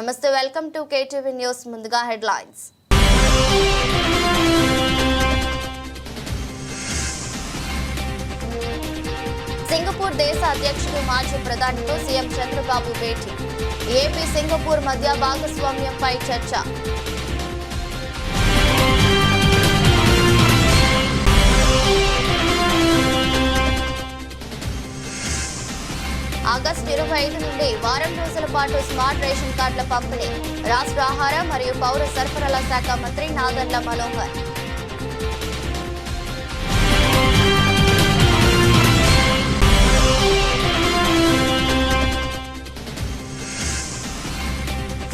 నమస్తే, welcome to KTV news. ముందుగా headlines. Singapore దేశ అధ్యక్షుడు మాజీ ప్రధానితో సీఎం చంద్రబాబు భేటీ. ఏపీ సింగపూర్ మధ్య భాగస్వామ్యంపై చర్చ. ఆగస్టు 25 నుండి వారం రోజుల పాటు స్మార్ట్ రేషన్ కార్డుల పంపిణీ. రాష్ట్ర ఆహార మరియు పౌర సరఫరాల శాఖ మంత్రి నాదెండ్ల మనోహర్.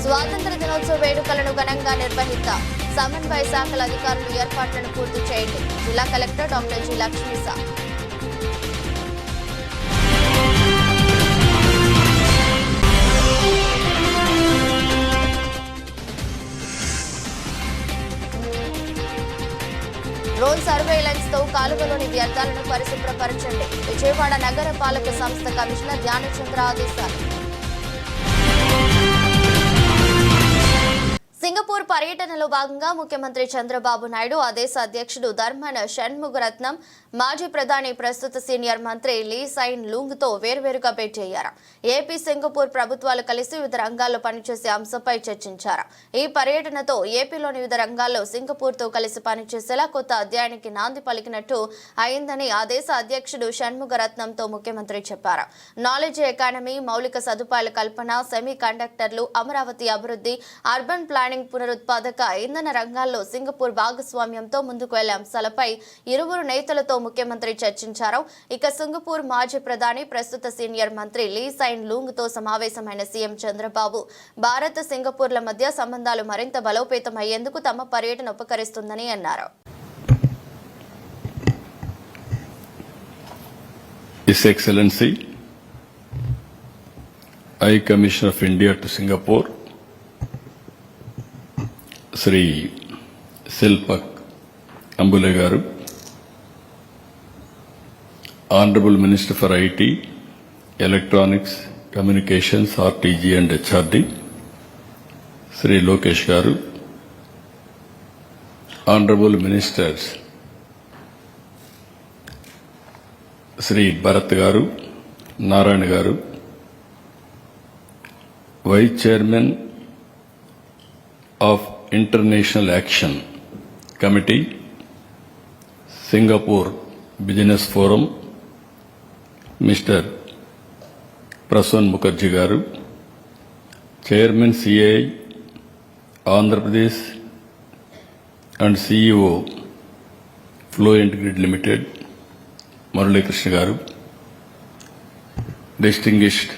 స్వాతంత్ర దినోత్సవ వేడుకలను ఘనంగా నిర్వహిద్దాం. సమన్వయ శాఖల అధికారులు ఏర్పాట్లను పూర్తి చేయండి. జిల్లా collector doctor G Lakshmisha. Drone surveillance తో కాలువలోని వ్యర్థాలను పరిశుభ్రపరచండి. విజయవాడ నగర పాలక సంస్థ కమిషనర్ ధ్యానచంద్ర ఆదేశాలు. సింగపూర్ పర్యటనలో భాగంగా ముఖ్యమంత్రి చంద్రబాబు నాయుడు ఆ దేశ అధ్యక్షుడు ధర్మన షణ్ముగరత్నం, మాజీ ప్రధాని ప్రస్తుత సీనియర్ మంత్రి లీ సైన్ లూంగ్ తో వేర్వేరుగా భేటీ అయ్యారు. ఏపీ సింగపూర్ ప్రభుత్వాలు కలిసి వివిధ రంగాల్లో పనిచేసే అంశంపై చర్చించారు. ఈ పర్యటనతో ఏపీలోని వివిధ రంగాల్లో సింగపూర్ తో కలిసి పనిచేసేలా కొత్త అధ్యాయానికి నాంది పలికినట్టు అయిందని ఆ దేశ అధ్యక్షుడు షణ్ముగరత్నంతో ముఖ్యమంత్రి చెప్పారు. నాలెడ్జ్ ఎకానమీ, మౌలిక సదుపాయాల కల్పన, సెమీ కండక్టర్లు, అమరావతి అభివృద్ధి, అర్బన్ ప్లానింగ్, పునరుత్పాదక ఇంధన రంగాల్లో సింగపూర్ భాగస్వామ్యంతో ముందుకు వెళ్లే అంశాలపై ఇరువురు నేతలతో ముఖ్యమంత్రి చర్చించారు. ఇక సింగపూర్ మాజీ ప్రధాని ప్రస్తుత సీనియర్ మంత్రి లీ సైన్ లూంగ్ తో సమావేశమైన సీఎం చంద్రబాబు భారత్ సింగపూర్ల మధ్య సంబంధాలు మరింత బలోపేతం అయ్యేందుకు తమ పర్యటన ఉపకరిస్తుందని అన్నారు. His Excellency, High Commissioner of India to Singapore, Sri Silpak Ambule Garu, Honorable Minister for IT, Electronics, Communications, RTG and HRD, Sri Lokesh Garu, Honorable Ministers, Sri Bharat Garu, Narayan Garu, Vice Chairman of International Action Committee, Singapore Business Forum, Mr. Prasann Mukherjee Garu, Chairman CAI, Andhra Pradesh and CEO Fluent Grid Limited, Murali Krishna Garu, distinguished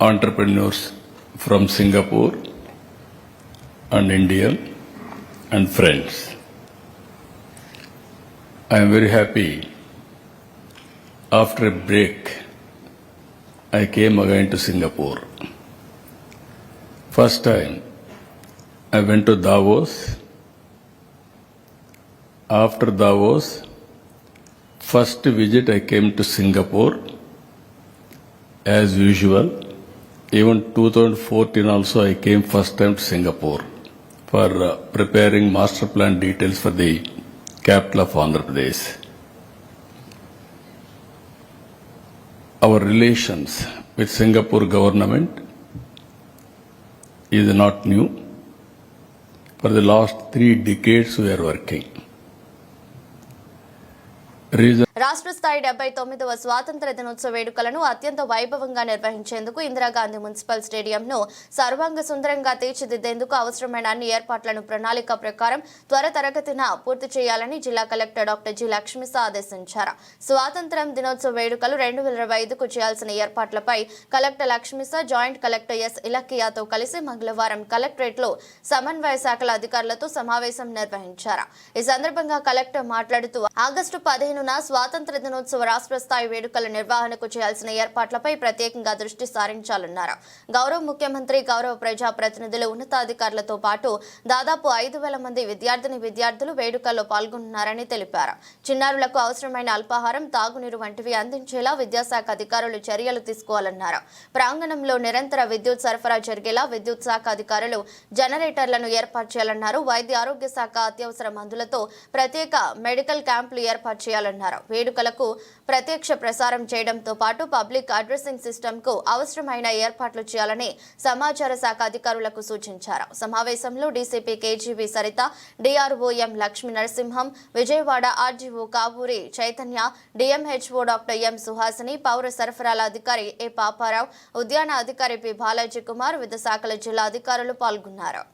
entrepreneurs from Singapore and India and friends. I am very happy. After a break, I came again to Singapore. First time, I went to Davos. After Davos, first visit I came to Singapore. As usual, even 2014 also I came first time to Singapore for preparing master plan details for the capital of Andhra Pradesh. Our relations with Singapore government is not new. For the last 3 decades we are working. రాష్ట్ర స్థాయి 79వ స్వాతంత్ర దినోత్సవ వేడుకలను అత్యంత వైభవంగా నిర్వహించేందుకు Indira Gandhi municipal స్టేడియంను సర్వాంగ సుందరంగా తీర్చిదిద్దేందుకు అవసరమైన అన్ని ఏర్పాట్లను ప్రణాళిక ప్రకారం త్వరితగతిన పూర్తి చేయాలని జిల్లా కలెక్టర్ డాక్టర్ జి లక్ష్మీసా ఆదేశించారు. స్వాతంత్ర్యం దినోత్సవ వేడుకలు 2025కు చేయాల్సిన ఏర్పాట్లపై collector Lakshmisha joint collector S ఇలకియాతో కలిసి మంగళవారం కలెక్టరేట్లో సమన్వయ శాఖల అధికారులతో సమావేశం నిర్వహించారు. ఈ సందర్భంగా కలెక్టర్ మాట్లాడుతూ ఆగస్టు 15 రానున్న స్వాతంత్ర దినోత్సవ రాష్ట్ర స్థాయి వేడుకల నిర్వహణకు చేయాల్సిన ఏర్పాట్లపై ప్రత్యేకంగా దృష్టి సారించాలన్నారు. గౌరవ ముఖ్యమంత్రి, గౌరవ ప్రజా ప్రతినిధులు, ఉన్నతాధికారులతో పాటు దాదాపు 5,000 మంది విద్యార్థులు వేడుకల్లో పాల్గొన్నారని తెలిపారు. చిన్నారులకు అవసరమైన అల్పాహారం, తాగునీరు వంటివి అందించేలా విద్యాశాఖ అధికారులు చర్యలు తీసుకోవాలన్నారు. ప్రాంగణంలో నిరంతర విద్యుత్ సరఫరా జరిగేలా విద్యుత్ శాఖ అధికారులు జనరేటర్లను ఏర్పాటు చేయాలన్నారు. వైద్య ఆరోగ్య శాఖ అత్యవసర మందులతో ప్రత్యేక మెడికల్ క్యాంపులు ఏర్పాటు చేయాలన్నారు. వేడుకలకు ప్రత్యక్ష ప్రసారం చేయడంతో పాటు పబ్లిక్ అడ్రసింగ్ సిస్టమ్ కు అవసరమైన ఏర్పాట్లు చేయాలని సమాచార శాఖ అధికారులకు సూచించారు. సమావేశంలో DCP KGV Saritha, DRO M Lakshmi Narasimham, Vijayawada RDO Kavuri Chaitanya, DMHO doctor M Suhasini, పౌర సరఫరాల అధికారి ఏ పాపారావు, ఉద్యాన అధికారి పి బాలాజీ కుమార్, వివిధ శాఖల జిల్లా అధికారులు పాల్గొన్నారు.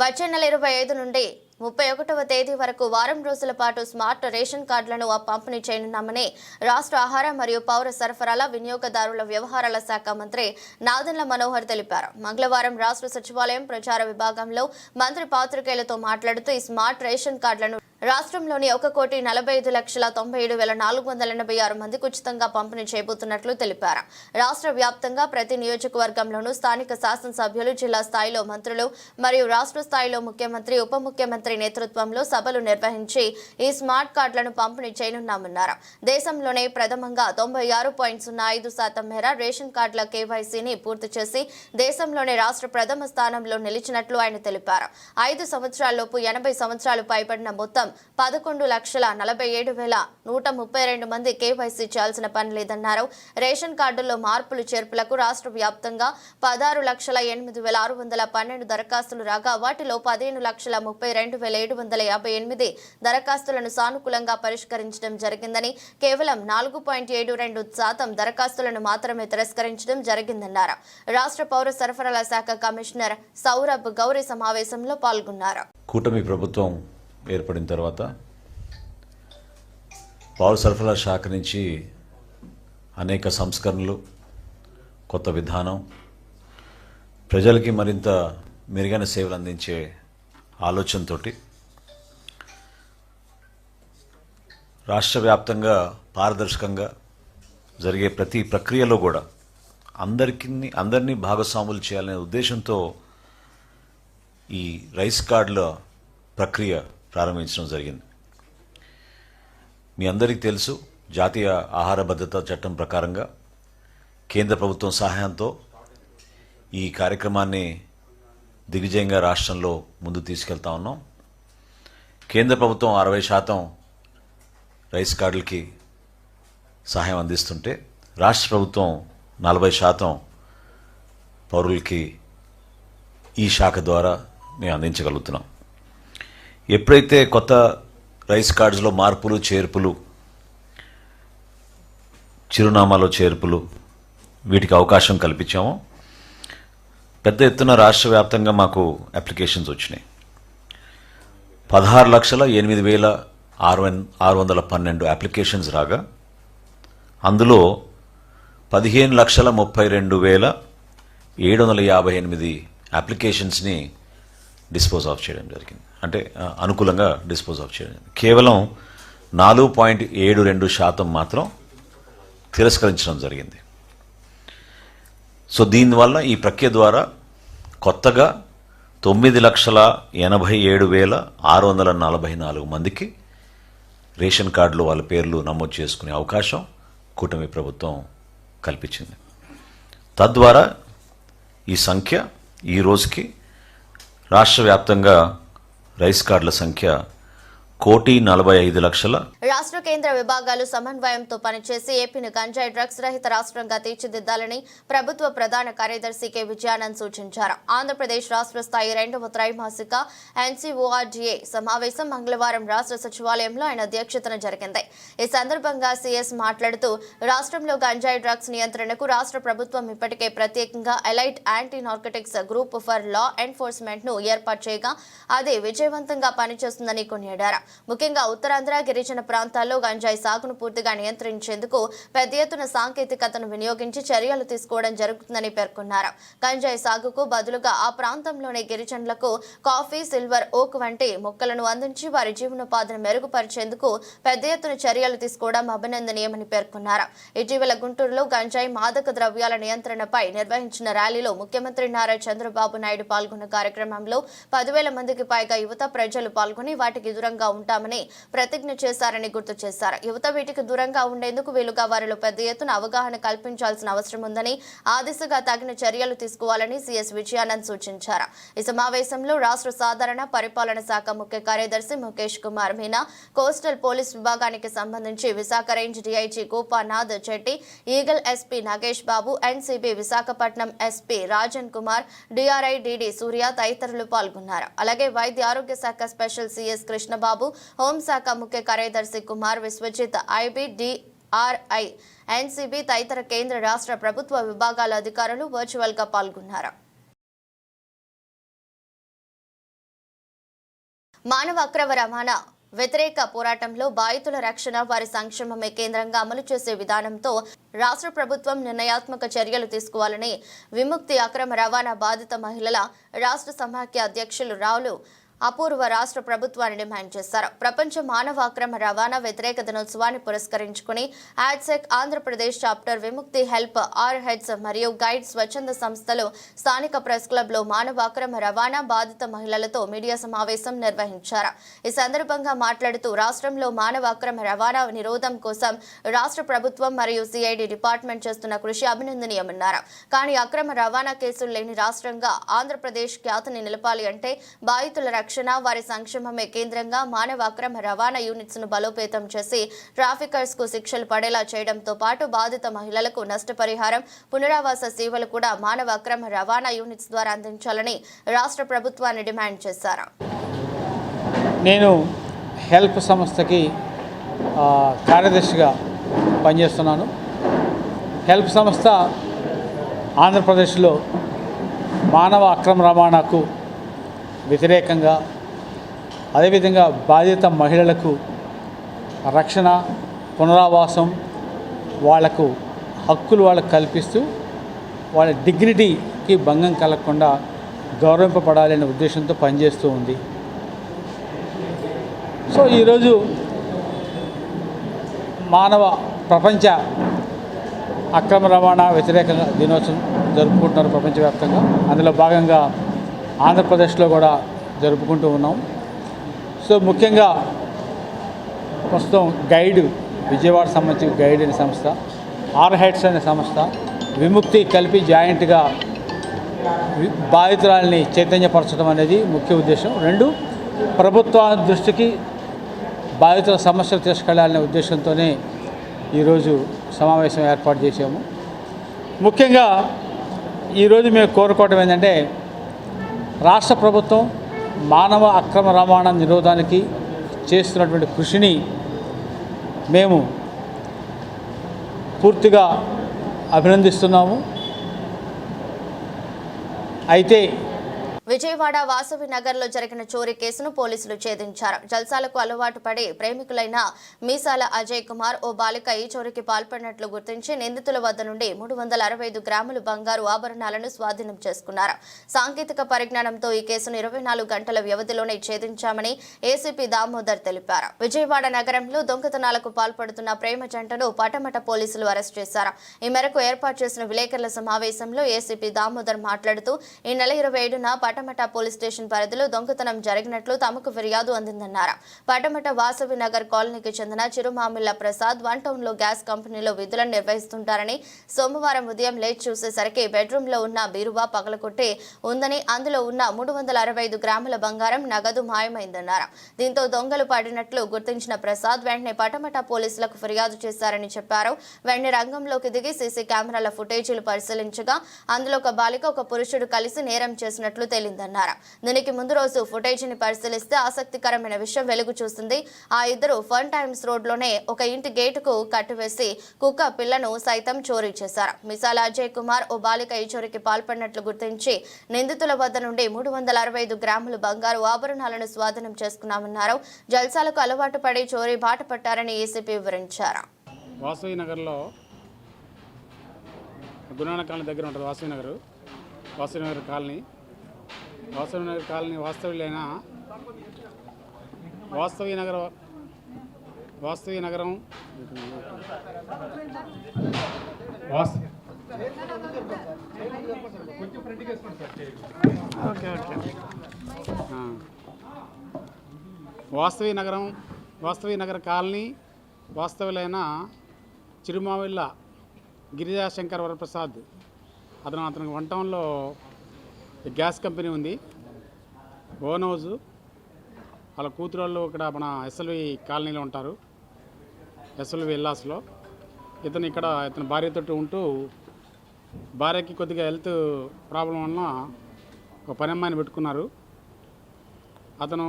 వచ్చే నెల 25 నుండి 31వ తేదీ వరకు వారం రోజుల పాటు స్మార్ట్ రేషన్ కార్డులను పంపిణీ చేయనున్నామని రాష్ట్ర ఆహార మరియు పౌర సరఫరాల వినియోగదారుల వ్యవహారాల శాఖ మంత్రి నాదెండ్ల మనోహర్ తెలిపారు. మంగళవారం రాష్ట్ర సచివాలయం ప్రచార విభాగంలో మంత్రి పాత్రికేయులతో మాట్లాడుతూ ఈ స్మార్ట్ రేషన్ కార్డులను రాష్ట్రంలోని 1,40,97,486 మందికి ఉచితంగా పంపిణీ చేయబోతున్నట్లు తెలిపారు. రాష్ట్ర వ్యాప్తంగా ప్రతి నియోజకవర్గంలోనూ స్థానిక శాసనసభ్యులు, జిల్లా స్థాయిలో మంత్రులు మరియు రాష్ట్ర స్థాయిలో ముఖ్యమంత్రి, ఉప ముఖ్యమంత్రి నేతృత్వంలో సభలు నిర్వహించి ఈ స్మార్ట్ కార్డులను పంపిణీ చేయనున్నామన్నారు. దేశంలోనే ప్రథమంగా 96.05% మేర రేషన్ కార్డుల కేవైసీని పూర్తి చేసి దేశంలోనే రాష్ట్ర ప్రథమ స్థానంలో నిలిచినట్లు ఆయన తెలిపారు. 5 సంవత్సరాల్లోపు 80 సంవత్సరాలు పైబడిన మొత్తం 11,47,132 మంది కేవైసీ చేయాల్సిన పని లేదన్నారు. రేషన్ కార్డుల్లో మార్పులు చేర్పులకు రాష్ట్ర వ్యాప్తంగా 16,08,612 దరఖాస్తులు రాగా వాటిలో 15,32,758 దరఖాస్తులను సానుకూలంగా పరిష్కరించడం జరిగిందని, కేవలం 4.72% దరఖాస్తులను మాత్రమే తిరస్కరించడం జరిగిందన్నారు. రాష్ట్ర పౌర సరఫరాల శాఖ కమిషనర్ సౌరభ్ గౌరీ సమావేశంలో పాల్గొన్నారు. కూటమి ప్రభుత్వం ఏర్పడిన తర్వాత పౌర సరఫరాల శాఖ నుంచి అనేక సంస్కరణలు, కొత్త విధానం, ప్రజలకి మరింత మెరుగైన సేవలు అందించే ఆలోచనతో రాష్ట్ర వ్యాప్తంగా పారదర్శకంగా జరిగే ప్రతి ప్రక్రియలో కూడా అందరినీ భాగస్వాములు చేయాలనే ఉద్దేశంతో ఈ రైస్ కార్డుల ప్రక్రియ ప్రారంభించడం జరిగింది. మీ అందరికీ తెలుసు, జాతీయ ఆహార భద్రతా చట్టం ప్రకారంగా కేంద్ర ప్రభుత్వం సహాయంతో ఈ కార్యక్రమాన్ని దిగ్విజయంగా రాష్ట్రంలో ముందు తీసుకెళ్తా ఉన్నాం. కేంద్ర ప్రభుత్వం 60% రైస్ కార్డులకి సహాయం అందిస్తుంటే రాష్ట్ర ప్రభుత్వం 40% పౌరులకి ఈ శాఖ ద్వారా మేము అందించగలుగుతున్నాం. ఎప్పుడైతే కొత్త రైస్ కార్డ్స్లో మార్పులు, చేర్పులు, చిరునామాలో చేర్పులు వీటికి అవకాశం కల్పించామో పెద్ద ఎత్తున రాష్ట్ర వ్యాప్తంగా మాకు అప్లికేషన్స్ వచ్చినాయి. 16,08,612 అప్లికేషన్స్ రాగా అందులో 15,32,758 అప్లికేషన్స్ని డిస్పోజ్ ఆఫ్ చేయడం జరిగింది. అంటే అనుకూలంగా డిస్పోజ్ ఆఫ్ చేయడం. కేవలం 4.72% మాత్రం తిరస్కరించడం జరిగింది. సో దీనివల్ల ఈ ప్రక్రియ ద్వారా కొత్తగా 9,87,644 మందికి రేషన్ కార్డులో వాళ్ళ పేర్లు నమోదు చేసుకునే అవకాశం కూటమి ప్రభుత్వం కల్పించింది. తద్వారా ఈ సంఖ్య ఈ రోజుకి రాష్ట్ర వ్యాప్తంగా రైస్ కార్డుల సంఖ్య 1,45,00,000. రాష్ట్ర కేంద్ర విభాగాలు సమన్వయంతో పనిచేసి ఏపీని గంజాయి డ్రగ్స్ రహిత రాష్ట్రంగా తీర్చిదిద్దాలని ప్రభుత్వ ప్రధాన కార్యదర్శి కె విజయానంద్ సూచించారు. ఆంధ్రప్రదేశ్ రాష్ట్ర స్థాయి 2వ త్రైమాసిక ఎన్సీఓఆర్డీఏ సమావేశం మంగళవారం రాష్ట్ర సచివాలయంలో ఆయన అధ్యక్షతన జరిగింది. ఈ సందర్భంగా సీఎస్ మాట్లాడుతూ రాష్ట్రంలో గంజాయి డ్రగ్స్ నియంత్రణకు రాష్ట్ర ప్రభుత్వం ఇప్పటికే ప్రత్యేకంగా elite anti narcotics group for law enforcement ను ఏర్పాటు చేయగా అది విజయవంతంగా పనిచేస్తుందని కొనియాడారు. ముఖ్యంగా ఉత్తరాంధ్ర గిరిజన ప్రాంతాల్లో గంజాయి సాగును పూర్తిగా నియంత్రించేందుకు పెద్ద ఎత్తున సాంకేతికతను వినియోగించి చర్యలు తీసుకోవడం జరుగుతుందని పేర్కొన్నారు. గంజాయి సాగుకు బదులుగా ఆ ప్రాంతంలోని గిరిజనులకు కాఫీ, సిల్వర్ ఓక్ వంటి మొక్కలను అందించి వారి జీవనోపాధిని మెరుగుపరిచేందుకు పెద్ద ఎత్తున చర్యలు తీసుకోవడం అభినందనీయమని పేర్కొన్నారు. ఇటీవల గుంటూరులో గంజాయి, మాదక ద్రవ్యాల నియంత్రణపై నిర్వహించిన ర్యాలీలో ముఖ్యమంత్రి నారా చంద్రబాబు నాయుడు పాల్గొన్న కార్యక్రమంలో 10,000 మందికి పైగా యువత ప్రజలు పాల్గొని వాటికి దూరంగా ఉంటామని ప్రతిజ్ఞ చేశారని గుర్తు చేశారు. యువత వీటికి దూరంగా ఉండేందుకు వీలుగా వారిలో పెద్ద ఎత్తున అవగాహన కల్పించాల్సిన అవసరం ఉందని, ఆ దిశగా తగిన చర్యలు తీసుకోవాలని సీఎస్ విజయానంద్ సూచించారు. ఈ సమావేశంలో రాష్ట్ర సాధారణ పరిపాలన శాఖ ముఖ్య కార్యదర్శి ముఖేష్ కుమార్ మీనా, కోస్టల్ పోలీస్ విభాగానికి సంబంధించి Visakha range DIG Gopanath Chetty, Eagle SP Nagesh Babu, NCB Visakhapatnam SP Rajan Kumar, DRI DD Surya తదితరులు పాల్గొన్నారు. అలాగే వైద్య ఆరోగ్య శాఖ స్పెషల్ సీఎస్ కృష్ణబాబు, హోంశాఖ ముఖ్య కార్యదర్శి Kumar Vishwajit, IB, DRI, NCB తదితర కేంద్ర రాష్ట్ర ప్రభుత్వ విభాగాల అధికారులు వర్చువల్ గా పాల్గొన్నారు. మానవ అక్రమ రవాణా వ్యతిరేక పోరాటంలో బాధితుల రక్షణ, వారి సంక్షేమమే కేంద్రంగా అమలు చేసే విధానంతో రాష్ట్ర ప్రభుత్వం నిర్ణయాత్మక చర్యలు తీసుకోవాలని విముక్తి అక్రమ రవాణా బాధిత మహిళల రాష్ట్ర సమాఖ్య అధ్యక్షులు రావులు అపూర్వ రాష్ట్ర ప్రభుత్వాన్ని డిమాండ్ చేశారు. ప్రపంచ మానవ అక్రమ రవాణా వ్యతిరేక దినోత్సవాన్ని పురస్కరించుకుని ఆడ్సెక్ ఆంధ్రప్రదేశ్ చాప్టర్, విముక్తి హెల్ప్, ఆర్హెడ్స్ మరియు గైడ్ స్వచ్ఛంద సంస్థలు స్థానిక ప్రెస్ క్లబ్ లో మానవ అక్రమ రవాణా బాధిత మహిళలతో మీడియా సమావేశం నిర్వహించారు. ఈ సందర్భంగా మాట్లాడుతూ రాష్ట్రంలో మానవ అక్రమ రవాణా నిరోధం కోసం రాష్ట్ర ప్రభుత్వం మరియు సిఐడి డిపార్ట్మెంట్ చేస్తున్న కృషి అభినందనీయమన్నారు. కానీ అక్రమ రవాణా కేసులు లేని రాష్ట్రంగా ఆంధ్రప్రదేశ్ ఖ్యాతిని నిలపాలి అంటే బాధితుల రక్షణ, వారి సంక్షేమమే కేంద్రంగా మానవ అక్రమ రవాణా యూనిట్స్ ను బలోపేతం చేసి ట్రాఫికర్స్ కు శిక్షలు పడేలా చేయడంతో పాటు బాధిత మహిళలకు నష్టపరిహారం, పునరావాస సేవలు కూడా మానవ అక్రమ రవాణా యూనిట్స్ ద్వారా అందించాలని రాష్ట్ర ప్రభుత్వాన్ని డిమాండ్ చేశారు. నేను హెల్ప్ సంస్థకి కార్యదర్శిగా పనిచేస్తున్నాను. హెల్ప్ సంస్థ ఆంధ్రప్రదేశ్లో మానవ అక్రమ రవాణాకు వ్యతిరేకంగా, అదేవిధంగా బాధిత మహిళలకు రక్షణ, పునరావాసం, వాళ్లకు హక్కులు వాళ్ళకు కల్పిస్తూ వాళ్ళ డిగ్నిటీకి భంగం కలగకుండా గౌరవింపబడాలనే ఉద్దేశంతో పనిచేస్తూ ఉంది. సో ఈరోజు ప్రపంచ అక్రమ రవాణా వ్యతిరేక దినోత్సవం జరుపుకుంటున్నారు ప్రపంచవ్యాప్తంగా. అందులో భాగంగా ఆంధ్రప్రదేశ్లో కూడా జరుపుకుంటూ ఉన్నాం. సో ముఖ్యంగా ప్రస్తుతం గైడ్, విజయవాడ సంబంధించిన గైడ్ అనే సంస్థ, ఆర్హెడ్స్ అనే సంస్థ, విముక్తి కలిపి జాయింట్గా బాధితురాలని చైతన్యపరచడం అనేది ముఖ్య ఉద్దేశం. రెండు, ప్రభుత్వ దృష్టికి బాధితుల సమస్యలు తీసుకెళ్లాలనే ఉద్దేశంతోనే ఈరోజు సమావేశం ఏర్పాటు చేశాము. ముఖ్యంగా ఈరోజు మేము కోరుకోవడం ఏంటంటే, రాష్ట్ర ప్రభుత్వం మానవ అక్రమ రవాణా నిరోధానికి చేస్తున్నటువంటి కృషిని మేము పూర్తిగా అభినందిస్తున్నాము. అయితే విజయవాడ వాసవి నగర్లో జరిగిన చోరీ కేసును పోలీసులు ఛేదించారు. జల్సాలకు అలవాటు పడి ప్రేమికులైన మీసాల అజయ్ కుమార్ ఓ బాలిక ఈ చోరీకి పాల్పడినట్లు గుర్తించి నిందితుల వద్ద నుండి 365 గ్రాముల బంగారు ఆభరణాలను స్వాధీనం చేసుకున్నారు. సాంకేతిక పరిజ్ఞానంతో ఈ కేసును 24 గంటల వ్యవధిలోనే ఛేదించామని ఏసీపీ దామోదర్ తెలిపారు. విజయవాడ నగరంలో దొంగతనాలకు పాల్పడుతున్న ప్రేమ జంటను పటమట పోలీసులు అరెస్ట్ చేశారు. ఈ మేరకు ఏర్పాటు చేసిన విలేకరుల సమావేశంలో ఏసీపీ దామోదర్ మాట్లాడుతూ, ఈ నెల 27న పటమట పోలీస్ స్టేషన్ పరిధిలో దొంగతనం జరిగినట్లు తమకు ఫిర్యాదు అందిందన్నారు. పటమట వాసవి నగర్ కాలనీకి చెందిన చిరుమామిళ్ల ప్రసాద్ వన్ టౌన్ లో గ్యాస్ కంపెనీలో విధులను నిర్వహిస్తుంటారని, సోమవారం ఉదయం లేచి చూసేసరికి బెడ్రూమ్ లో ఉన్న బీరువా పగలకొట్టి ఉందని, అందులో ఉన్న 365 గ్రాముల బంగారం, నగదు మాయమైందన్నారు. దీంతో దొంగలు పడినట్లు గుర్తించిన ప్రసాద్ వెంటనే పటమట పోలీసులకు ఫిర్యాదు చేశారని చెప్పారు. వెంటనే రంగంలోకి దిగి సీసీ కెమెరాల ఫుటేజీలు పరిశీలించగా అందులో ఒక బాలిక, ఒక పురుషుడు కలిసి నేరం చేసినట్లు తెలిపారు. తేలిందన్నారు. దీనికి ముందు రోజు ఫుటేజీని పరిశీలిస్తే ఆసక్తికరమైన విషయం వెలుగు చూస్తుంది. ఆ ఇద్దరు ఫన్ టైమ్స్ రోడ్లోనే ఒక ఇంటి గేటుకు కట్టివేసి కుక్క పిల్లను సైతం చోరీ చేశారు. మిసాల అజయ్ కుమార్ ఓ బాలిక ఈ చోరీకి పాల్పడినట్లు గుర్తించి నిందితుల వద్ద నుండి 365 గ్రాముల బంగారు ఆభరణాలను స్వాధీనం చేసుకున్నామన్నారు. జల్సాలకు అలవాటు పడి చోరీ బాట పట్టారని ఏసీపీ వివరించారు. వాసవి నగర్లో గుణాన కాలనీ దగ్గర ఉంటుంది. వాసవి నగర్ కాలనీ వాస్తవ్యులైన వాసవి నగరం వాస్తవి నగర్ కాలనీ వాస్తవులైన చిరుమావిళ్ళ గిరిజాశంకర్ వరప్రసాద్ అతనికి వన్ టౌన్లో గ్యాస్ కంపెనీ ఉంది, ఓన్ హౌస్. వాళ్ళ కూతురు వాళ్ళు ఇక్కడ మన ఎస్ఎల్వి కాలనీలో ఉంటారు, ఎస్ఎల్వి విల్లాస్లో. ఇతని భార్యతో ఉంటూ భార్యకి కొద్దిగా హెల్త్ ప్రాబ్లం వలన ఒక పని అమ్మాయిని పెట్టుకున్నారు. అతను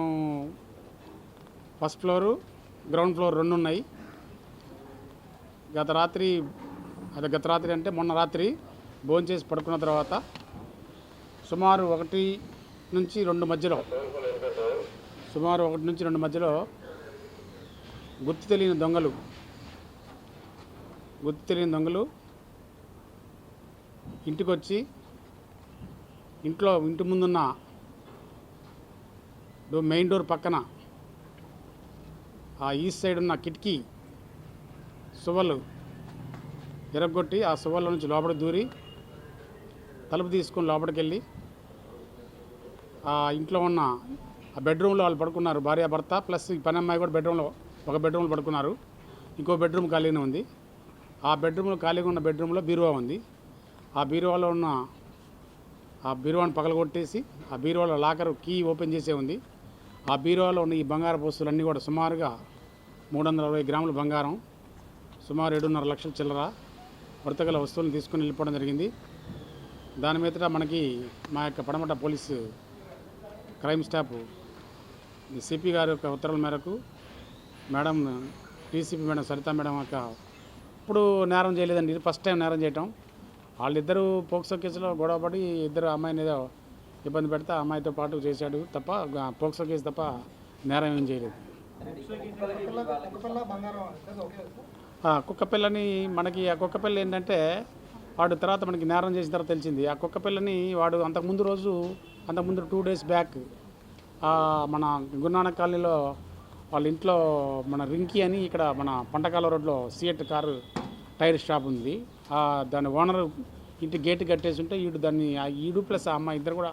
ఫస్ట్ ఫ్లోరు, గ్రౌండ్ ఫ్లోర్ 2 ఉన్నాయి. గత రాత్రి అంటే మొన్న రాత్రి భోంచేసి పడుకున్న తర్వాత సుమారు 1 నుంచి 2 మధ్యలో గుర్తు తెలియని దొంగలు ఇంటికి వచ్చి ఇంటి ముందున్న మెయిన్ డోర్ పక్కన ఆ ఈస్ట్ సైడ్ ఉన్న కిటికీ సువ్వలు ఎరగొట్టి ఆ సువ్వల నుంచి లోపలికి దూరి తలుపు తీసుకొని లోపలికి వెళ్ళి ఆ ఇంట్లో ఉన్న ఆ బెడ్రూమ్లో వాళ్ళు పడుకున్నారు, భార్యాభర్త ప్లస్ ఈ పని అమ్మాయి కూడా ఒక బెడ్రూమ్లో పడుకున్నారు. ఇంకో బెడ్రూమ్ ఖాళీగా ఉంది. ఆ బెడ్రూమ్లో ఖాళీగా ఉన్న బెడ్రూమ్లో బీరువా ఉంది. ఆ బీరువాలో ఉన్న ఆ బీరువాని పగలగొట్టేసి ఆ బీరువాలో లాకర్ కీ ఓపెన్ చేసే ఉంది. ఆ బీరువాలో ఉన్న ఈ బంగారు వస్తువులన్నీ కూడా సుమారుగా 360 గ్రాముల బంగారం, సుమారు 7.5 లక్షల చిల్లర వర్తగల వస్తువులను తీసుకుని వెళ్ళిపోవడం జరిగింది. దాని మీద మనకి మా యొక్క పడమట పోలీసు క్రైమ్ స్టాఫ్ సిపి గారి యొక్క ఉత్తర్వుల మేరకు madam DCP madam Sarita madam యొక్క ఇప్పుడు నేరం చేయలేదండి, ఇది ఫస్ట్ టైం నేరం చేయటం. వాళ్ళిద్దరూ పోక్సో కేసులో గొడవపడి ఇద్దరు అమ్మాయిని ఏదో ఇబ్బంది పెడితే ఆ అమ్మాయితో పాటు చేశాడు తప్ప పోక్సో కేసు తప్ప నేరం ఏం చేయలేదు. కుక్కపిల్లని మనకి ఆ కుక్కపిల్ల ఏంటంటే వాడు తర్వాత మనకి నేరం చేసిన తర్వాత తెలిసింది. ఆ కుక్కపిల్లని వాడు అంతకుముందు 2 days బ్యాక్ మన గురునానక్ కాలనీలో వాళ్ళ ఇంట్లో మన రింకీ అని ఇక్కడ మన పంటకాల రోడ్లో సిఎట్ కారు టైర్ షాప్ ఉంది. దాని ఓనర్ ఇంటి గేట్ కట్టేసి ఉంటే ఈడు ప్లస్ ఆ అమ్మాయి ఇద్దరు కూడా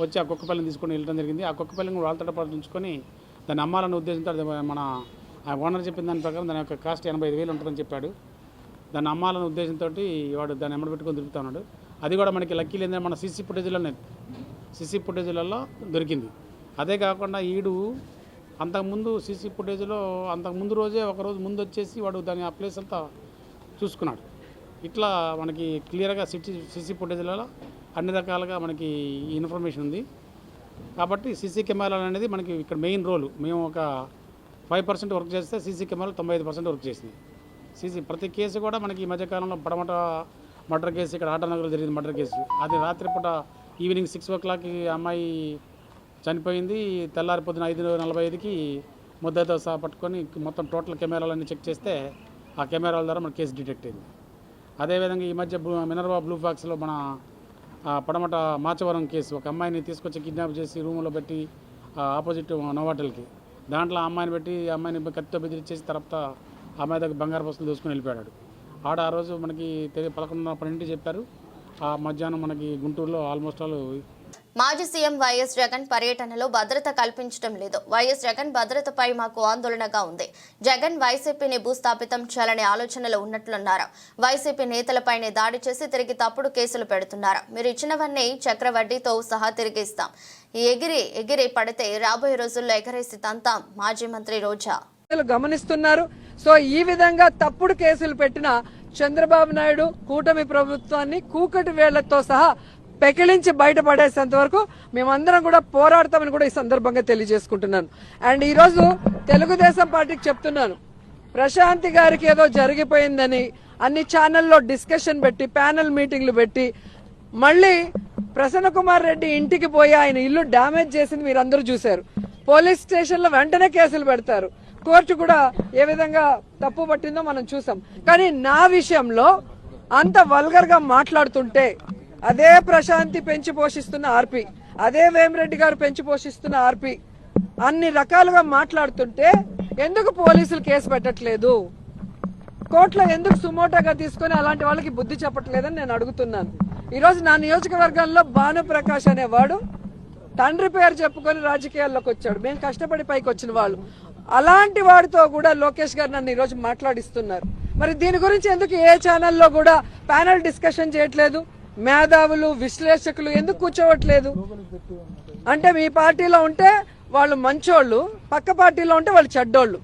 వచ్చి ఆ కుక్కపిల్లని తీసుకొని వెళ్ళడం జరిగింది. ఆ కుక్కపిల్లని వాళ్ళతో పాటు ఉంచుకొని దాన్ని అమ్మాలన్న ఉద్దేశంతో మన ఆ ఓనర్ చెప్పిన దాని ప్రకారం దాని యొక్క కాస్ట్ 85,000 ఉంటుందని చెప్పాడు. దాన్ని అమ్మాలన్న ఉద్దేశంతో వాడు దాన్ని ఎమ్మడి పెట్టుకొని తిరుగుతూ ఉన్నాడు. అది కూడా మనకి లక్కీలు ఏంటంటే మన సీసీ ఫుటేజ్లలో దొరికింది. అదే కాకుండా ఈడు అంతకుముందు సీసీ ఫుటేజ్లో అంతకుముందు రోజే ఒకరోజు ముందు వచ్చేసి వాడు దాని ఆ ప్లేస్ అంతా చూసుకున్నాడు. ఇట్లా మనకి క్లియర్గా సీసీ ఫుటేజ్లలో అన్ని రకాలుగా మనకి ఇన్ఫర్మేషన్ ఉంది. కాబట్టి సీసీ కెమెరాలు అనేది మనకి ఇక్కడ మెయిన్ రోలు. మేము ఒక 5% వర్క్ చేస్తే సీసీ కెమెరాలు 95% వర్క్ చేసినాయి. ప్రతి కేసు కూడా మనకి ఈ మధ్యకాలంలో పడమట మర్డర్ కేసు, ఇక్కడ ఆటనగర్లో జరిగింది మర్డర్ కేసు. అది రాత్రిపూట ఈవినింగ్ 6 o'clock అమ్మాయి చనిపోయింది. తెల్లారి పొద్దున 5:45కి ముద్దతో సహా పట్టుకొని మొత్తం టోటల్ కెమెరాలన్నీ చెక్ చేస్తే ఆ కెమెరాల ద్వారా మన కేసు డిటెక్ట్ అయింది. అదేవిధంగా ఈ మధ్య మినర్వా బ్లూ బాక్స్లో మన పడమట మాచవరం కేసు, ఒక అమ్మాయిని తీసుకొచ్చి కిడ్నాప్ చేసి రూమ్లో పెట్టి ఆపోజిట్ నోవాటల్కి దాంట్లో అమ్మాయిని పెట్టి అమ్మాయిని కత్తితో బెదిరించేసి తర్వాత అమ్మాయి దగ్గర బంగారు వస్తువులు దోసుకొని వెళ్ళిపోయాడు. ఆ రోజు మనకి 11:12 చెప్పారు. ఆ మధ్యాహ్నం మనకి గుంటూరులో ఆల్మోస్ట్ ఆల్ మాజీ సీఎం వైఎస్ జగన్ పర్యటనలో భద్రత కల్పించడం లేదు. వైఎస్ జగన్ భద్రతపై మాకు ఆందోళనగా ఉంది. జగన్ వైసీపీని భూస్థాపితం చేయాలనే ఆలోచనలో ఉన్నట్లున్నారు. వైసీపీ నేతలపైనే దాడి చేసి తిరిగి తప్పుడు కేసులు పెడుతున్నారు. మీరు ఇచ్చినవన్నీ చక్రవడ్డీతో సహా తిరిగి ఇస్తాం. ఎగిరి పడితే రాబోయే రోజుల్లో ఎగరేసి తంతాం. మాజీ మంత్రి రోజా గమనిస్తున్నారు. సో ఈ విధంగా తప్పుడు కేసులు పెట్టిన చంద్రబాబు నాయుడు కూటమి ప్రభుత్వాన్ని కూకటి వేళ్లతో సహా పెకిలించి బయటపడేసేంత వరకు మేమందరం కూడా పోరాడతామని కూడా ఈ సందర్భంగా తెలియజేసుకుంటున్నాను. అండ్ ఈరోజు తెలుగుదేశం పార్టీకి చెప్తున్నాను, ప్రశాంతి గారికి ఏదో జరిగిపోయిందని అన్ని ఛానల్లో డిస్కషన్ పెట్టి ప్యానెల్ మీటింగ్లు పెట్టి మళ్ళీ ప్రసన్న కుమార్ రెడ్డి ఇంటికి పోయి ఆయన ఇల్లు డ్యామేజ్ చేసింది మీరందరూ చూశారు. పోలీస్ స్టేషన్లో వెంటనే కేసులు పెడతారు. కోర్టు కూడా ఏ విధంగా తప్పు పట్టిందో మనం చూసాం. కానీ నా విషయంలో అంత వల్గర్ గా మాట్లాడుతుంటే అదే ప్రశాంతి పెంచి పోషిస్తున్న ఆర్పి, అదే వేమిరెడ్డి గారు పెంచి పోషిస్తున్న ఆర్పి అన్ని రకాలుగా మాట్లాడుతుంటే ఎందుకు పోలీసులు కేసు పెట్టట్లేదు, కోర్టులో ఎందుకు సుమోటోగా తీసుకొని అలాంటి వాళ్ళకి బుద్ధి చెప్పట్లేదని నేను అడుగుతున్నాను. ఈరోజు నా నియోజకవర్గంలో భానుప్రకాష్ అనేవాడు తండ్రి పేరు చెప్పుకొని రాజకీయాల్లోకి వచ్చాడు. మేము కష్టపడి పైకి వచ్చిన వాళ్ళు. అలాంటి వాడితో కూడా లోకేష్ గారు నన్ను ఈరోజు మాట్లాడిస్తున్నారు. మరి దీని గురించి ఎందుకు ఏ ఛానల్లో కూడా ప్యానెల్ డిస్కషన్ చేయట్లేదు? మేధావులు విశ్లేషకులు ఎందుకు కూర్చోవట్లేదు? అంటే మీ పార్టీలో ఉంటే వాళ్ళు మంచోళ్ళు, పక్క పార్టీలో ఉంటే వాళ్ళు చెడ్డోళ్ళు.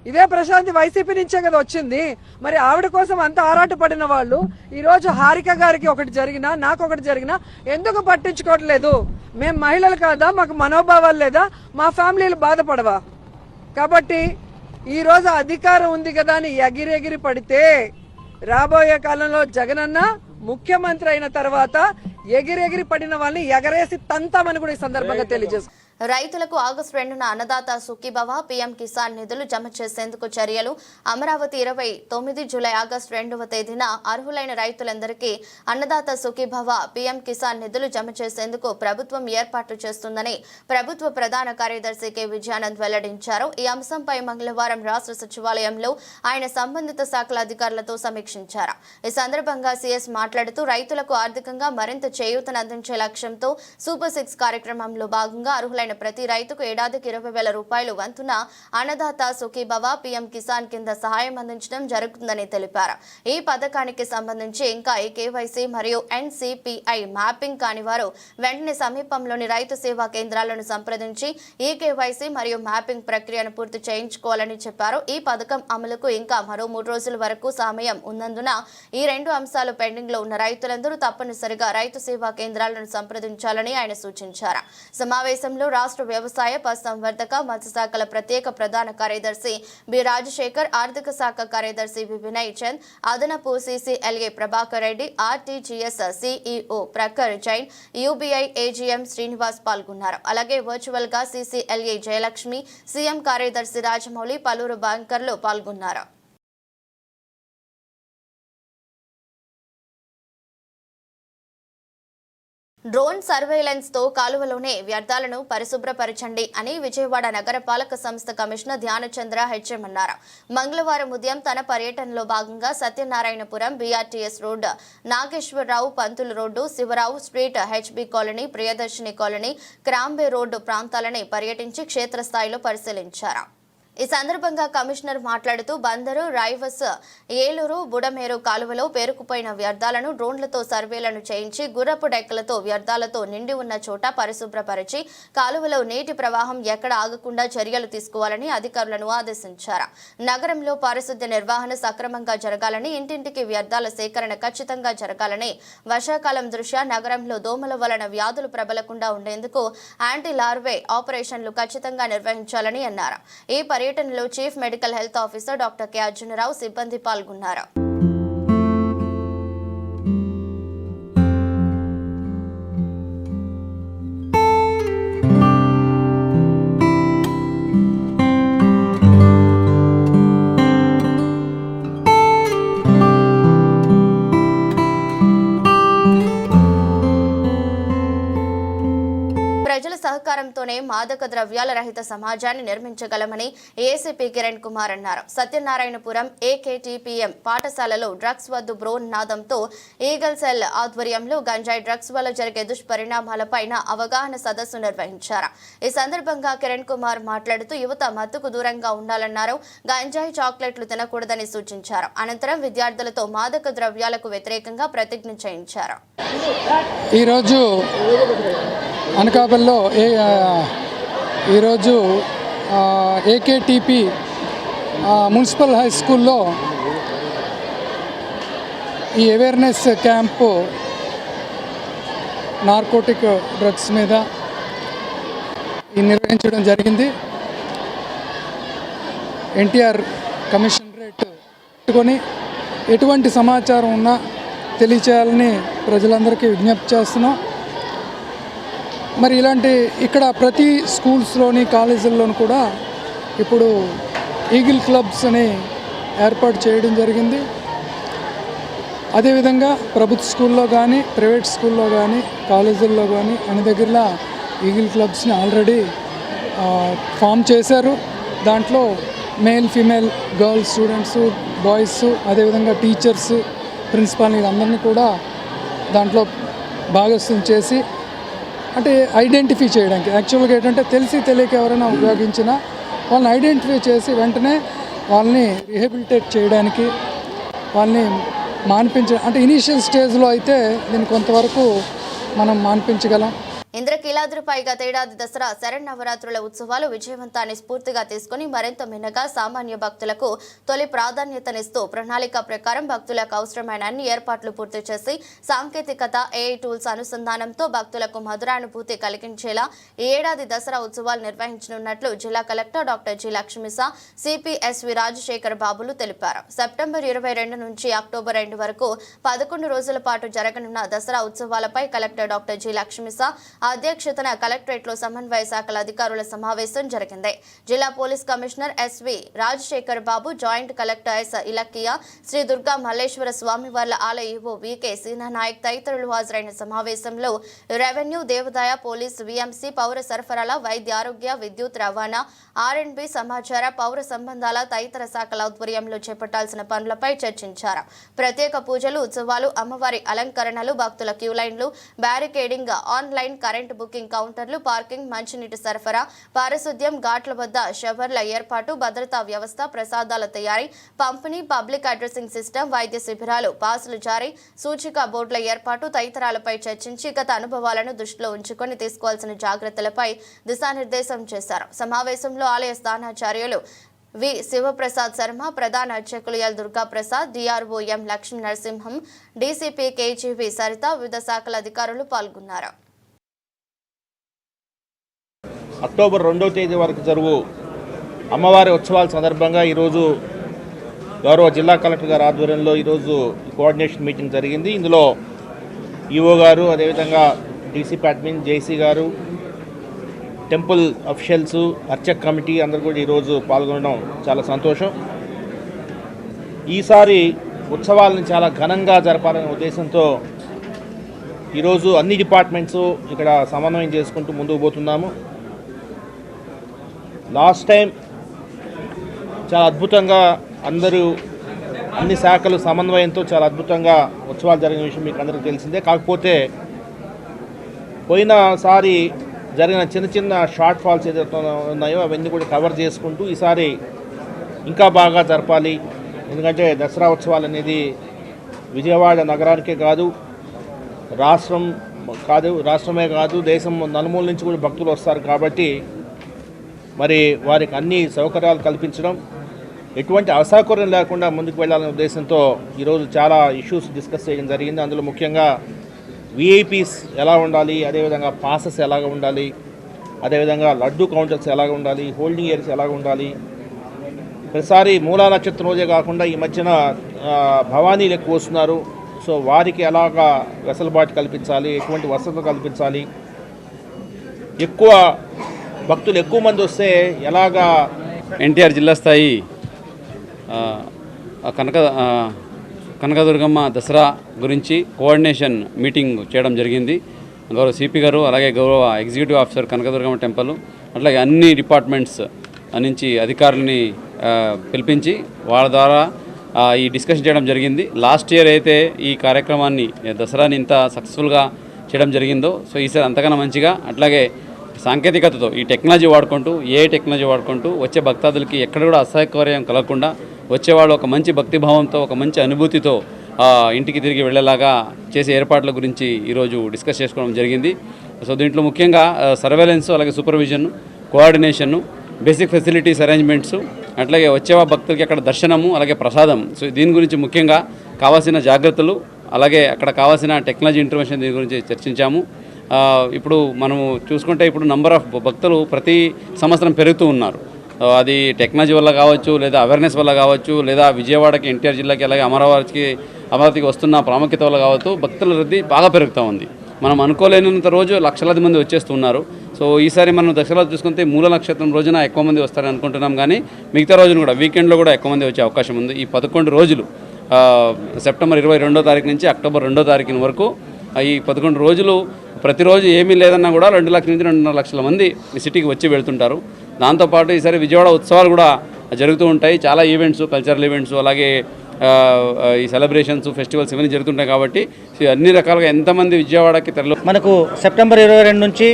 ఇదే ప్రశాంతి వైసీపీ నుంచే కదా వచ్చింది. మరి ఆవిడ కోసం అంత ఆరాటపడిన వాళ్ళు ఈరోజు హారిక గారికి ఒకటి జరిగినా నాకు ఒకటి జరిగినా ఎందుకు పట్టించుకోవట్లేదు? మేము మహిళలు కాదా? మాకు మనోభావాలు లేదా? మా ఫ్యామిలీలు బాధపడవా? కాబట్టి ఈరోజు అధికారం ఉంది కదా అని ఎగిరెగిరి పడితే రాబోయే కాలంలో జగనన్న ముఖ్యమంత్రి అయిన తర్వాత ఎగిరెగిరి పడిన వాళ్ళని ఎగరేసి తంతామని కూడా ఈ సందర్భంగా తెలియజేస్తారు. రైతులకు ఆగస్టు 2న అన్నదాత సుఖీభవ పీఎం కిసాన్ నిధులు జమ చేసేందుకు చర్యలు. అమరావతి 29 జూలై ఆగస్టు 2వ తేదీన అర్హులైన రైతులందరికీ అన్నదాత సుఖీభవ పీఎం కిసాన్ నిధులు జమ చేసేందుకు ప్రభుత్వం ఏర్పాట్లు చేస్తుందని ప్రభుత్వ ప్రధాన కార్యదర్శి కె విజయానంద్ వెల్లడించారు. ఈ అంశంపై మంగళవారం రాష్ట్ర సచివాలయంలో ఆయన సంబంధిత శాఖల అధికారులతో సమీక్షించారు. ఈ సందర్భంగా సీఎస్ మాట్లాడుతూ రైతులకు ఆర్థికంగా మరింత చేయూతను అందించే లక్ష్యంతో సూపర్ 6 కార్యక్రమంలో భాగంగా అర్హులైన ప్రతి రైతుకు ఏడాదికి 20,000 రూపాయలు వంతున అన్నదాత సుఖీభవ పీఎం కిసాన్ కింద సహాయం అందించడం జరుగుతుందని తెలిపారు. ఈ పథకానికి సంబంధించి ఇంకా కేవైసీ మరియు ఎన్సిపిఐ మ్యాపింగ్ కాని వారు వెంటనే సమీపంలోని రైతు సేవా కేంద్రాలను సంప్రదించి ఈ కేవైసీ మరియు మ్యాపింగ్ ప్రక్రియను పూర్తి చేయించుకోవాలని చెప్పారు. ఈ పథకం అమలుకు ఇంకా మరో 3 రోజుల వరకు సమయం ఉన్నందున ఈ 2 అంశాలు పెండింగ్ లో ఉన్న రైతులందరూ తప్పనిసరిగా రైతు సేవా కేంద్రాలను సంప్రదించాలని ఆయన సూచించారు. సమావేశంలో రాష్ట్ర వ్యవసాయ పశుసంవర్ధక మత్స్యశాఖల ప్రత్యేక ప్రధాన కార్యదర్శి బి రాజశేఖర్, ఆర్థిక శాఖ కార్యదర్శి వి వినయ్ చంద్, అదనపు CCLA Prabhakar Reddy, RTGS CEO Prakhar Jain, UBI AGM Srinivas పాల్గొన్నారు. అలాగే వర్చువల్ గా సిసిఎల్ఏ జయలక్ష్మి, సీఎం కార్యదర్శి రాజమౌళి, పలువురు బ్యాంకర్లు పాల్గొన్నారు. డ్రోన్ సర్వేలెన్స్ తో కాలువలోనే వ్యర్థాలను పరిశుభ్రపరచండి అని విజయవాడ నగరపాలక సంస్థ కమిషనర్ ధ్యానచంద్ర హెచ్ఎం అన్నారు. మంగళవారం ఉదయం తన పర్యటనలో భాగంగా Satyanarayanapuram BRTS road, Nageswararao Pantulu road, Sivarao street, HB colony, Priyadarshini colony, Crombay road ప్రాంతాలని పర్యటించి క్షేత్రస్థాయిలో పరిశీలించారు. ఈ సందర్భంగా కమిషనర్ మాట్లాడుతూ బందరు, రైవస్, ఏలూరు, బుడమేరు కాలువలో పేరుకుపోయిన వ్యర్థాలను డ్రోన్లతో సర్వేలను చేయించి గుర్రపు డెక్కలతో వ్యర్థాలతో నిండి ఉన్న చోట పరిశుభ్రపరిచి కాలువలో నీటి ప్రవాహం ఎక్కడ ఆగకుండా చర్యలు తీసుకోవాలని అధికారులను ఆదేశించారు. నగరంలో పారిశుద్ధ్య నిర్వహణ సక్రమంగా జరగాలని, ఇంటింటికి వ్యర్థాల సేకరణ ఖచ్చితంగా జరగాలని, వర్షాకాలం దృష్ట్యా నగరంలో దోమల వలన వ్యాధులు ప్రబలకుండా ఉండేందుకు యాంటీ లార్వే ఆపరేషన్లు ఖచ్చితంగా నిర్వహించాలని అన్నారు. ఈ పర్యటనలో chief medical health officer doctor K Arjuna Rao, సిబ్బంది పాల్గొన్నారు. ప్రజల సహకారంతోనే మాదక ద్రవ్యాల రహిత సమాజాన్ని నిర్మించగలమని ఏసీపీ కిరణ్ కుమార్ అన్నారు. సత్యనారాయణపురం ఏకేటీపీఎం పాఠశాలలో డ్రగ్స్ వద్దు బ్రో నాదంతో ఈగల్ సెల్ ఆధ్వర్యంలో గంజాయి డ్రగ్స్ వల్ల జరిగే దుష్పరిణామాలపైన అవగాహన సదస్సు నిర్వహించారు. ఈ సందర్భంగా కిరణ్ కుమార్ మాట్లాడుతూ యువత మత్తుకు దూరంగా ఉండాలన్నారు. గంజాయి, చాక్లెట్లు తినకూడదని సూచించారు. అనంతరం విద్యార్థులతో మాదక ద్రవ్యాలకు వ్యతిరేకంగా ప్రతిజ్ఞ చేయించారు. ఈరోజు అనకాపల్లిలో ఈరోజు ఏకేటీపీ మున్సిపల్ హై స్కూల్లో ఈ అవేర్నెస్ క్యాంపు నార్కోటిక్ డ్రగ్స్ మీద ఈ నిర్వహించడం జరిగింది. ఎన్టీఆర్ కమిషనరేట్ పెట్టుకొని ఎటువంటి సమాచారం ఉన్నా తెలియచేయాలని ప్రజలందరికీ విజ్ఞప్తి చేస్తున్నాం. మరి ఇలాంటి ఇక్కడ ప్రతి స్కూల్స్లోని కాలేజీల్లోనూ కూడా ఇప్పుడు ఈగిల్ క్లబ్స్ అని ఏర్పాటు చేయడం జరిగింది. అదేవిధంగా ప్రభుత్వ స్కూల్లో కానీ ప్రైవేట్ స్కూల్లో కానీ కాలేజీల్లో కానీ అన్ని దగ్గరలో ఈగిల్ క్లబ్స్ని ఆల్రెడీ ఫామ్ చేశారు. దాంట్లో male female girls students boys అదేవిధంగా టీచర్స్ ప్రిన్సిపాల్ వీళ్ళందరినీ కూడా దాంట్లో భాగస్వామ్యం చేసి అంటే ఐడెంటిఫై చేయడానికి యాక్చువల్గా ఏంటంటే తెలిసి తెలియక ఎవరైనా ఉపయోగించినా వాళ్ళని ఐడెంటిఫై చేసి వెంటనే వాళ్ళని రిహాబిలిటేట్ చేయడానికి వాళ్ళని అంటే ఇనీషియల్ స్టేజ్లో అయితే దీన్ని కొంతవరకు మనం మాన్పించగలం. ఇంద్రకీలాద్రిపై గతేడాది దసరా శరన్నవరాత్రుల ఉత్సవాలు విజయవంతాన్ని స్ఫూర్తిగా తీసుకుని మరింత మిన్నగా సామాన్య భక్తులకు తొలి ప్రాధాన్యతనిస్తూ ప్రణాళిక ప్రకారం భక్తులకు అవసరమైన అన్ని ఏర్పాట్లు పూర్తి చేసి సాంకేతికత ఏఐ టూల్స్ అనుసంధానంతో భక్తులకు మధురానుభూతి కలిగించేలా ఈ ఏడాది దసరా ఉత్సవాలు నిర్వహించనున్నట్లు జిల్లా collector doctor G Lakshmisha CP SV Rajasekhar బాబులు తెలిపారు. సెప్టెంబర్ 22 నుంచి అక్టోబర్ 2 వరకు 11 రోజుల పాటు జరగనున్న దసరా ఉత్సవాలపై కలెక్టర్ డాక్టర్ జి లక్ష్మీసా అధ్యక్షతన కలెక్టరేట్లో సమన్వయ శాఖల అధికారుల సమావేశం జరిగింది. జిల్లా police commissioner SV Rajasekhar Babu, joint collector S Ilakkiya, Sri Durga Malleswara స్వామివార్ల ఆలయ ఈవో వికే సీనా నాయక్ తదితరులు హాజరైన సమావేశంలో రెవెన్యూ, దేవాదాయ, పోలీస్, విఎంసీ, పౌర సరఫరాల, వైద్య ఆరోగ్య, విద్యుత్, రవాణా, ఆర్ఎండ్బి, సమాచార, పౌర సంబంధాల తదితర శాఖల ఆధ్వర్యంలో చేపట్టాల్సిన పనులపై చర్చించారు. ప్రత్యేక పూజలు, ఉత్సవాలు, అమ్మవారి అలంకరణలు, భక్తుల క్యూలైన్లు, బ్యారికేడింగ్, ఆన్లైన్ కరెంట్ బుకింగ్ కౌంటర్లు, పార్కింగ్, మంచినీటి సరఫరా, పారిశుద్ధ్యం, ఘాట్ల వద్ద షవర్ల ఏర్పాటు, భద్రతా వ్యవస్థ, ప్రసాదాల తయారీ, పంపిణీ, పబ్లిక్ అడ్రసింగ్ సిస్టమ్, వైద్య శిబిరాలు, పాసులు జారీ, సూచిక బోర్డుల ఏర్పాటు తదితరాలపై చర్చించి గత అనుభవాలను దృష్టిలో ఉంచుకొని తీసుకోవాల్సిన జాగ్రత్తలపై దిశానిర్దేశం చేశారు. సమావేశంలో ఆలయ స్థానాచార్యులు వి శివప్రసాద్ శర్మ, ప్రధాన అర్చకులు L Durgaprasad, DRO M Lakshmi Narasimham, DCP KGV Saritha, వివిధ శాఖల అధికారులు పాల్గొన్నారు. అక్టోబర్ 2వ తేదీ వరకు జరుగు అమ్మవారి ఉత్సవాల సందర్భంగా ఈరోజు గౌరవ జిల్లా కలెక్టర్ గారి ఆధ్వర్యంలో ఈరోజు కోఆర్డినేషన్ మీటింగ్ జరిగింది. ఇందులో ఈఓ గారు, అదేవిధంగా డీసీపీ అడ్మిన్, జేసీ గారు, టెంపుల్ అఫీషియల్స్, అర్చక్ కమిటీ అందరూ కూడా ఈరోజు పాల్గొనడం చాలా సంతోషం. ఈసారి ఉత్సవాలను చాలా ఘనంగా జరపాలనే ఉద్దేశంతో ఈరోజు అన్ని డిపార్ట్మెంట్స్ ఇక్కడ సమన్వయం చేసుకుంటూ ముందుకు పోతున్నాము. లాస్ట్ టైం చాలా అద్భుతంగా అన్ని శాఖలు సమన్వయంతో చాలా అద్భుతంగా ఉత్సవాలు జరిగిన విషయం మీకు అందరికీ తెలిసిందే. కాకపోతే పోయినసారి జరిగిన చిన్న చిన్న షార్ట్ ఫాల్స్ ఏదైతే ఉన్నాయో అవన్నీ కూడా కవర్ చేసుకుంటూ ఈసారి ఇంకా బాగా జరపాలి. ఎందుకంటే దసరా ఉత్సవాలు అనేది విజయవాడ నగరానికే కాదు, రాష్ట్రమే కాదు, దేశం నలుమూల నుంచి కూడా భక్తులు వస్తారు. కాబట్టి మరి వారికి అన్ని సౌకర్యాలు కల్పించడం, ఎటువంటి అసౌకర్యం లేకుండా ముందుకు వెళ్ళాలనే ఉద్దేశంతో ఈరోజు చాలా ఇష్యూస్ డిస్కస్ చేయడం జరిగింది. అందులో ముఖ్యంగా విఐపీస్ ఎలా ఉండాలి, అదేవిధంగా పాసెస్ ఎలాగ ఉండాలి, అదేవిధంగా లడ్డు కౌంటర్స్ ఎలాగ ఉండాలి, హోల్డింగ్ ఏరియాస్ ఎలాగ ఉండాలి. ప్రతిసారి మూలా నక్షత్రం రోజే కాకుండా ఈ మధ్యన భవానీలు ఎక్కువ వస్తున్నారు. సో వారికి ఎలాగా వెసులుబాటు కల్పించాలి, ఎటువంటి వసతులు కల్పించాలి, భక్తులు ఎక్కువ మంది వస్తే ఎలాగా. ఎన్టీఆర్ జిల్లా స్థాయి కనకదుర్గమ్మ దసరా గురించి కోఆర్డినేషన్ మీటింగ్ చేయడం జరిగింది. గౌరవ సిపి గారు, అలాగే గౌరవ ఎగ్జిక్యూటివ్ ఆఫీసర్ కనకదుర్గమ్మ టెంపుల్, అట్లాగే అన్ని డిపార్ట్మెంట్స్ నుంచి అధికారులని పిలిపించి వాళ్ళ ద్వారా ఈ డిస్కషన్ చేయడం జరిగింది. లాస్ట్ ఇయర్ అయితే ఈ కార్యక్రమాన్ని దసరాని ఇంత సక్సెస్ఫుల్గా చేయడం జరిగిందో, సో ఈసారి అంతకన్నా మంచిగా అట్లాగే సాంకేతికతతో ఈ టెక్నాలజీ వాడుకుంటూ టెక్నాలజీ వాడుకుంటూ వచ్చే భక్తాదులకి ఎక్కడ కూడా అసౌకర్యం కలగకుండా వచ్చేవాళ్ళు ఒక మంచి భక్తిభావంతో, ఒక మంచి అనుభూతితో ఇంటికి తిరిగి వెళ్ళేలాగా చేసే ఏర్పాట్ల గురించి ఈరోజు డిస్కస్ చేసుకోవడం జరిగింది. సో దీంట్లో ముఖ్యంగా సర్వేలెన్స్, అలాగే supervision, coordination, basic facilities arrangements, అట్లాగే వచ్చేవా భక్తులకి అక్కడ దర్శనము, అలాగే ప్రసాదం. సో దీని గురించి ముఖ్యంగా కావాల్సిన జాగ్రత్తలు, అలాగే అక్కడ కావాల్సిన టెక్నాలజీ ఇంటర్వెన్షన్ దీని గురించి చర్చించాము. ఇప్పుడు మనము చూసుకుంటే ఇప్పుడు నంబర్ ఆఫ్ భక్తులు ప్రతి సంవత్సరం పెరుగుతూ ఉన్నారు. అది టెక్నాలజీ వల్ల కావచ్చు, లేదా అవేర్నెస్ వల్ల కావచ్చు, లేదా విజయవాడకి ఎన్టీఆర్ జిల్లాకి అలాగే అమరావతికి వస్తున్న ప్రాముఖ్యత వల్ల కావచ్చు భక్తుల రద్దీ బాగా పెరుగుతూ ఉంది. మనం అనుకోలేనంత రోజు లక్షలాది మంది వచ్చేస్తున్నారు. సో ఈసారి మనం దసరా చూసుకుంటే మూల నక్షత్రం రోజున ఎక్కువ మంది వస్తారని అనుకుంటున్నాం, కానీ మిగతా రోజున కూడా వీకెండ్లో కూడా ఎక్కువ మంది వచ్చే అవకాశం ఉంది. ఈ 11 రోజులు సెప్టెంబర్ 22వ తారీఖు నుంచి అక్టోబర్ 2వ తారీఖు వరకు ఈ 11 రోజులు ప్రతిరోజు ఏమీ లేదన్నా కూడా 2 లక్షల నుంచి 2.5 లక్షల మంది ఈ సిటీకి వచ్చి వెళ్తుంటారు. దాంతోపాటు ఈసారి విజయవాడ ఉత్సవాలు కూడా జరుగుతూ ఉంటాయి. చాలా ఈవెంట్స్, కల్చరల్ ఈవెంట్స్, అలాగే ఈ సెలబ్రేషన్స్, ఫెస్టివల్స్ ఇవన్నీ జరుగుతుంటాయి. కాబట్టి అన్ని రకాలుగా ఎంతమంది విజయవాడకి తరలి మనకు సెప్టెంబర్ 22 నుంచి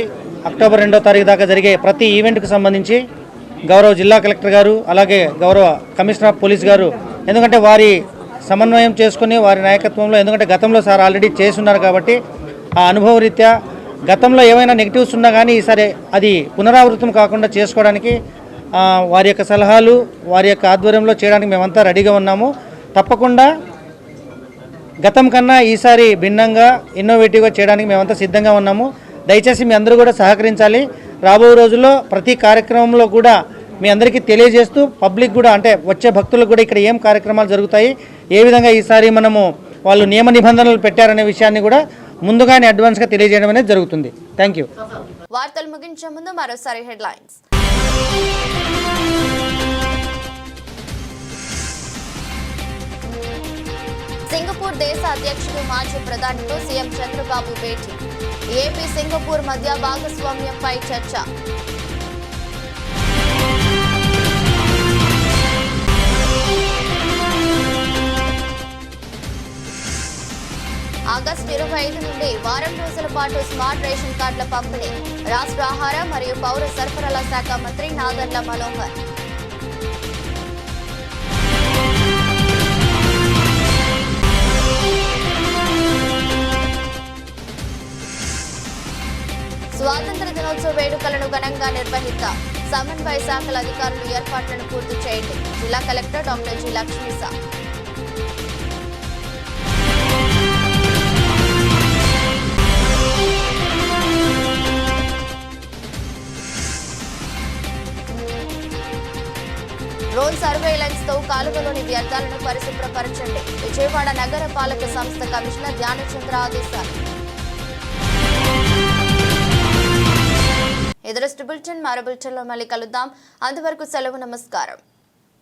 అక్టోబర్ 2వ తారీఖు దాకా జరిగే ప్రతి ఈవెంట్కి సంబంధించి గౌరవ జిల్లా కలెక్టర్ గారు, అలాగే గౌరవ కమిషనర్ ఆఫ్ పోలీస్ గారు, ఎందుకంటే వారి సమన్వయం చేసుకుని వారి నాయకత్వంలో, ఎందుకంటే గతంలో సార్ ఆల్రెడీ చేస్తున్నారు కాబట్టి ఆ అనుభవ రీత్యా గతంలో ఏమైనా నెగిటివ్స్ ఉన్నా కానీ ఈసారి అది పునరావృతం కాకుండా చేసుకోవడానికి వారి యొక్క సలహాలు, వారి యొక్క ఆధ్వర్యంలో చేయడానికి మేమంతా రెడీగా ఉన్నాము. తప్పకుండా గతం కన్నా ఈసారి భిన్నంగా ఇన్నోవేటివ్గా చేయడానికి మేమంతా సిద్ధంగా ఉన్నాము. దయచేసి మీ అందరూ కూడా సహకరించాలి. రాబో రోజుల్లో ప్రతి కార్యక్రమంలో కూడా మీ అందరికీ తెలియజేస్తూ పబ్లిక్ కూడా, అంటే వచ్చే భక్తులకు కూడా ఇక్కడ ఏం కార్యక్రమాలు జరుగుతాయి, ఏ విధంగా ఈసారి మనము వాళ్ళు నియమ నిబంధనలు పెట్టారనే విషయాన్ని కూడా ముందుగానే అడ్వాన్స్గా తెలియజేయడం అనేది జరుగుతుంది. Thank you. వార్తలు ముగించే ముందు మరోసారి హెడ్లైన్స్. సింగపూర్ దేశ అధ్యక్షుడు మాజీ ప్రధానితో సీఎం చంద్రబాబు భేటీ. ఏపీ సింగపూర్ మధ్య భాగస్వామ్యంపై చర్చ. ఆగస్టు 25 నుండి వారం రోజుల పాటు స్మార్ట్ రేషన్ కార్డుల పంపిణీ. రాష్ట్ర ఆహార మరియు పౌర సరఫరాల శాఖ మంత్రి నాదెండ్ల మనోహర్. స్వాతంత్ర దినోత్సవ వేడుకలను ఘనంగా నిర్వహిద్దాం. సమన్వయ శాఖల అధికారులు ఏర్పాట్లను పూర్తి చేయండి. జిల్లా collector doctor G Lakshmisha. Drone surveillance తో కాలువలోని వ్యర్థాలను పరిశుభ్రపరచండి. విజయవాడ నగర పాలక సంస్థ కమిషనర్ ధ్యానచంద్ర ఆదేశాలు. ఎదురస్ట్ బులెటిన్ మరో బులెటిన్లో మళ్ళీ కలుద్దాం. అంతవరకు సెలవు. నమస్కారం.